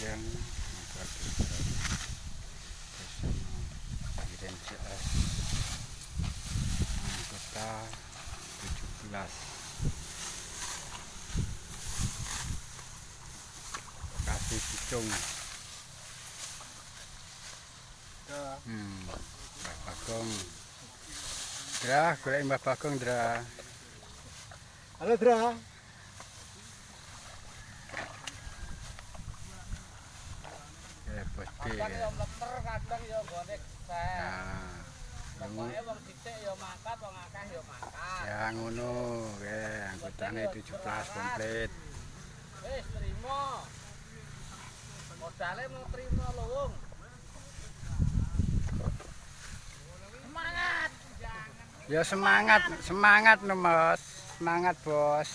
yang maka kita bersama Iren CS anggota 17 Bekasi Pucung. Mbah Bagong. Dra, golek Mbah Bagong, Dra. Halo, Dra. Kadang yo mleter, kadang yo gone gesek. Pokoke wong sithik yo mangkat, wong akeh yo mangkat. Ya ngono, anggotane 17 komplit. Wis trimo. Modale mau trimo lho, Wong. Semangat. Ya semangat, semangat no, Mas. Semangat, Bos.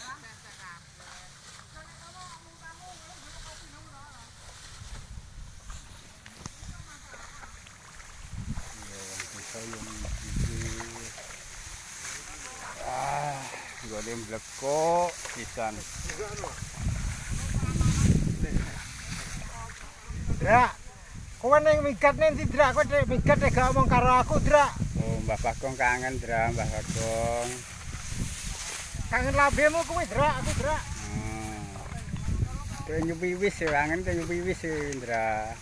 Gue blekok pisan. Dra, kowe ning migat ning Dra, kowe nek migat gak omong karo aku, Dra. Oh, Mbah Bagong kangen, Dra, Mbah Bagong. Kangen lambemu kowe, Dra, aku, Dra. Kayak nyupi wis, kangen kayak nyupi wis, Dra.